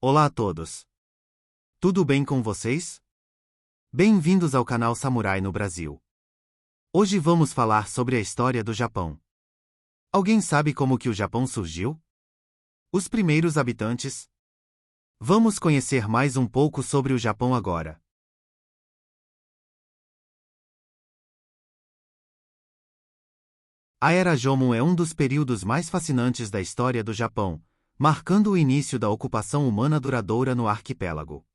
Olá a todos! Tudo bem com vocês? Bem-vindos ao canal Samurai no Brasil. Hoje vamos falar sobre a história do Japão. Alguém sabe como que o Japão surgiu? Os primeiros habitantes? Vamos conhecer mais um pouco sobre o Japão agora. A Era Jomon é um dos períodos mais fascinantes da história do Japão, marcando o início da ocupação humana duradoura no arquipélago.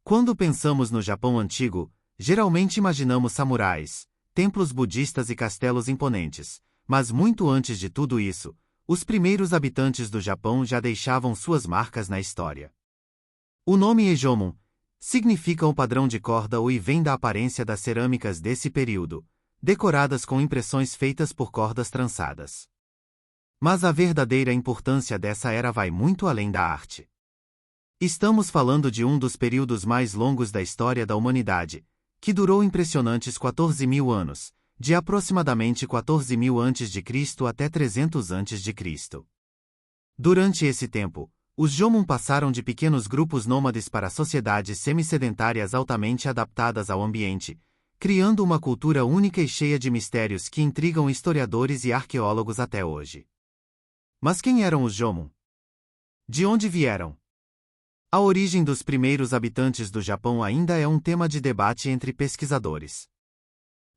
Quando pensamos no Japão antigo, geralmente imaginamos samurais, templos budistas e castelos imponentes, mas muito antes de tudo isso, os primeiros habitantes do Japão já deixavam suas marcas na história. O nome Eijomon significa o padrão de corda e vem da aparência das cerâmicas desse período, decoradas com impressões feitas por cordas trançadas. Mas a verdadeira importância dessa era vai muito além da arte. Estamos falando de um dos períodos mais longos da história da humanidade, que durou impressionantes 14.000 anos, de aproximadamente 14.000 a.C. até 300 a.C. Durante esse tempo, os Jomon passaram de pequenos grupos nômades para sociedades semi-sedentárias altamente adaptadas ao ambiente, criando uma cultura única e cheia de mistérios que intrigam historiadores e arqueólogos até hoje. Mas quem eram os Jomon? De onde vieram? A origem dos primeiros habitantes do Japão ainda é um tema de debate entre pesquisadores.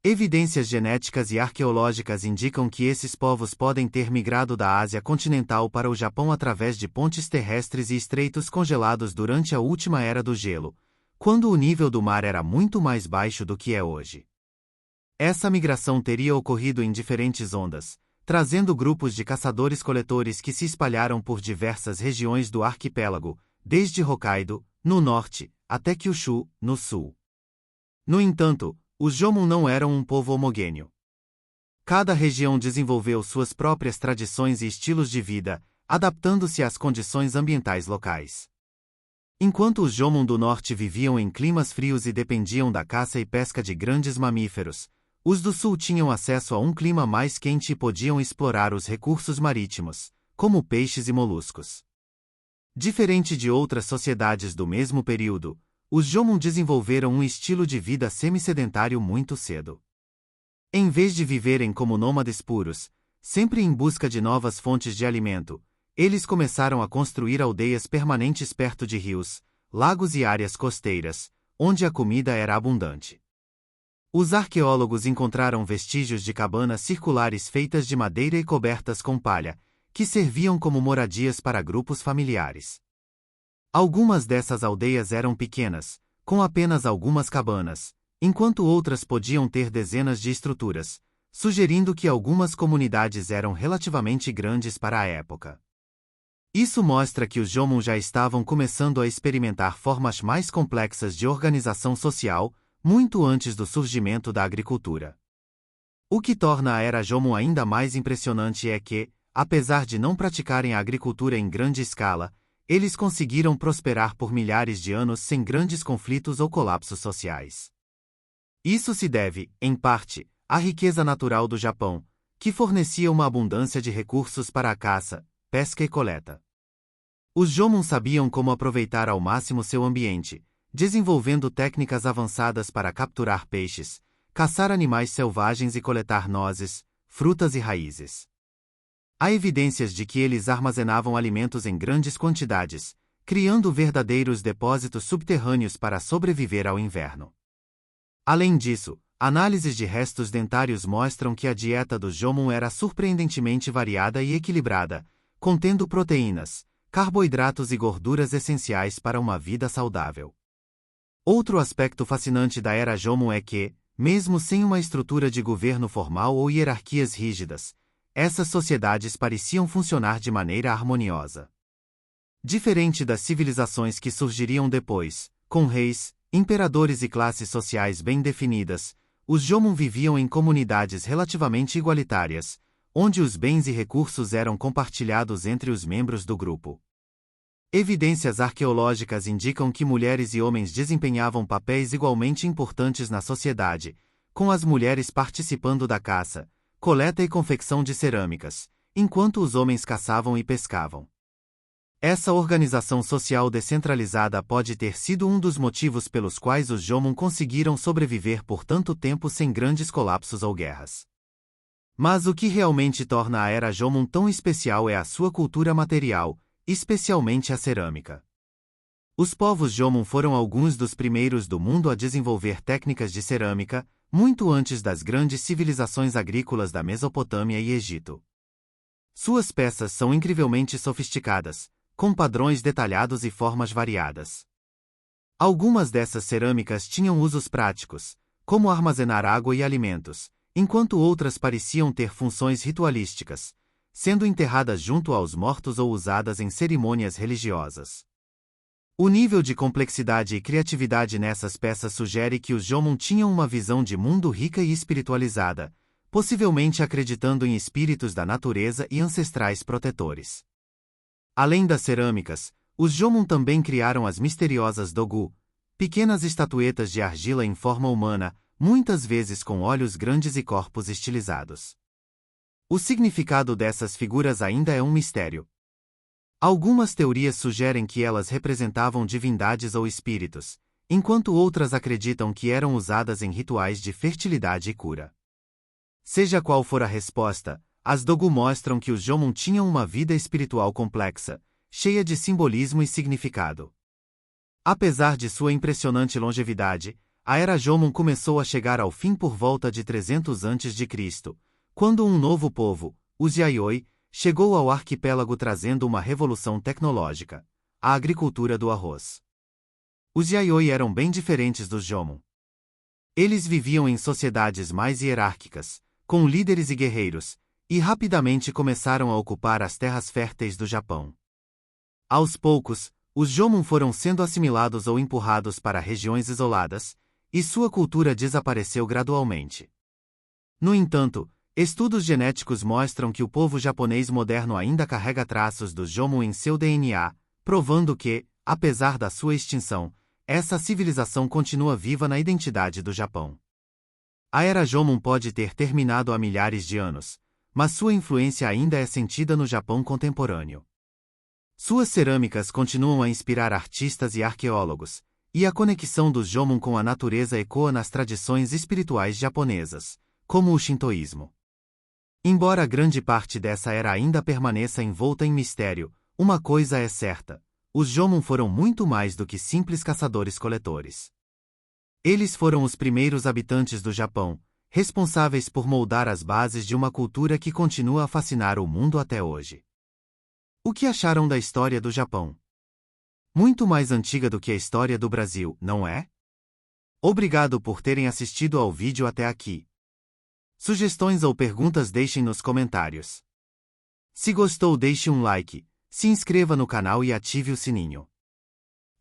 Evidências genéticas e arqueológicas indicam que esses povos podem ter migrado da Ásia continental para o Japão através de pontes terrestres e estreitos congelados durante a última era do gelo, quando o nível do mar era muito mais baixo do que é hoje. Essa migração teria ocorrido em diferentes ondas, trazendo grupos de caçadores-coletores que se espalharam por diversas regiões do arquipélago, desde Hokkaido, no norte, até Kyushu, no sul. No entanto, os Jomon não eram um povo homogêneo. Cada região desenvolveu suas próprias tradições e estilos de vida, adaptando-se às condições ambientais locais. Enquanto os Jomon do norte viviam em climas frios e dependiam da caça e pesca de grandes mamíferos, os do sul tinham acesso a um clima mais quente e podiam explorar os recursos marítimos, como peixes e moluscos. Diferente de outras sociedades do mesmo período, os Jomon desenvolveram um estilo de vida semi-sedentário muito cedo. Em vez de viverem como nômades puros, sempre em busca de novas fontes de alimento, eles começaram a construir aldeias permanentes perto de rios, lagos e áreas costeiras, onde a comida era abundante. Os arqueólogos encontraram vestígios de cabanas circulares feitas de madeira e cobertas com palha, que serviam como moradias para grupos familiares. Algumas dessas aldeias eram pequenas, com apenas algumas cabanas, enquanto outras podiam ter dezenas de estruturas, sugerindo que algumas comunidades eram relativamente grandes para a época. Isso mostra que os Jomon já estavam começando a experimentar formas mais complexas de organização social, muito antes do surgimento da agricultura. O que torna a Era Jomon ainda mais impressionante é que, apesar de não praticarem a agricultura em grande escala, eles conseguiram prosperar por milhares de anos sem grandes conflitos ou colapsos sociais. Isso se deve, em parte, à riqueza natural do Japão, que fornecia uma abundância de recursos para a caça, pesca e coleta. Os Jomon sabiam como aproveitar ao máximo seu ambiente, desenvolvendo técnicas avançadas para capturar peixes, caçar animais selvagens e coletar nozes, frutas e raízes. Há evidências de que eles armazenavam alimentos em grandes quantidades, criando verdadeiros depósitos subterrâneos para sobreviver ao inverno. Além disso, análises de restos dentários mostram que a dieta dos Jomon era surpreendentemente variada e equilibrada, contendo proteínas, carboidratos e gorduras essenciais para uma vida saudável. Outro aspecto fascinante da Era Jomon é que, mesmo sem uma estrutura de governo formal ou hierarquias rígidas, essas sociedades pareciam funcionar de maneira harmoniosa. Diferente das civilizações que surgiriam depois, com reis, imperadores e classes sociais bem definidas, os Jomon viviam em comunidades relativamente igualitárias, onde os bens e recursos eram compartilhados entre os membros do grupo. Evidências arqueológicas indicam que mulheres e homens desempenhavam papéis igualmente importantes na sociedade, com as mulheres participando da caça, coleta e confecção de cerâmicas, enquanto os homens caçavam e pescavam. Essa organização social descentralizada pode ter sido um dos motivos pelos quais os Jomon conseguiram sobreviver por tanto tempo sem grandes colapsos ou guerras. Mas o que realmente torna a Era Jomon tão especial é a sua cultura material, especialmente a cerâmica. Os povos Jomon foram alguns dos primeiros do mundo a desenvolver técnicas de cerâmica, muito antes das grandes civilizações agrícolas da Mesopotâmia e Egito. Suas peças são incrivelmente sofisticadas, com padrões detalhados e formas variadas. Algumas dessas cerâmicas tinham usos práticos, como armazenar água e alimentos, enquanto outras pareciam ter funções ritualísticas, sendo enterradas junto aos mortos ou usadas em cerimônias religiosas. O nível de complexidade e criatividade nessas peças sugere que os Jomon tinham uma visão de mundo rica e espiritualizada, possivelmente acreditando em espíritos da natureza e ancestrais protetores. Além das cerâmicas, os Jomon também criaram as misteriosas Dogu, pequenas estatuetas de argila em forma humana, muitas vezes com olhos grandes e corpos estilizados. O significado dessas figuras ainda é um mistério. Algumas teorias sugerem que elas representavam divindades ou espíritos, enquanto outras acreditam que eram usadas em rituais de fertilidade e cura. Seja qual for a resposta, as Dogu mostram que os Jomon tinham uma vida espiritual complexa, cheia de simbolismo e significado. Apesar de sua impressionante longevidade, a Era Jomon começou a chegar ao fim por volta de 300 a.C., quando um novo povo, os Yayoi, chegou ao arquipélago trazendo uma revolução tecnológica, a agricultura do arroz. Os Yayoi eram bem diferentes dos Jomon. Eles viviam em sociedades mais hierárquicas, com líderes e guerreiros, e rapidamente começaram a ocupar as terras férteis do Japão. Aos poucos, os Jomon foram sendo assimilados ou empurrados para regiões isoladas, e sua cultura desapareceu gradualmente. No entanto, estudos genéticos mostram que o povo japonês moderno ainda carrega traços dos Jomon em seu DNA, provando que, apesar da sua extinção, essa civilização continua viva na identidade do Japão. A Era Jomon pode ter terminado há milhares de anos, mas sua influência ainda é sentida no Japão contemporâneo. Suas cerâmicas continuam a inspirar artistas e arqueólogos, e a conexão dos Jomon com a natureza ecoa nas tradições espirituais japonesas, como o shintoísmo. Embora grande parte dessa era ainda permaneça envolta em mistério, uma coisa é certa: os Jomon foram muito mais do que simples caçadores-coletores. Eles foram os primeiros habitantes do Japão, responsáveis por moldar as bases de uma cultura que continua a fascinar o mundo até hoje. O que acharam da história do Japão? Muito mais antiga do que a história do Brasil, não é? Obrigado por terem assistido ao vídeo até aqui. Sugestões ou perguntas deixem nos comentários. Se gostou, deixe um like, se inscreva no canal e ative o sininho.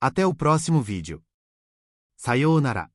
Até o próximo vídeo. Sayonara.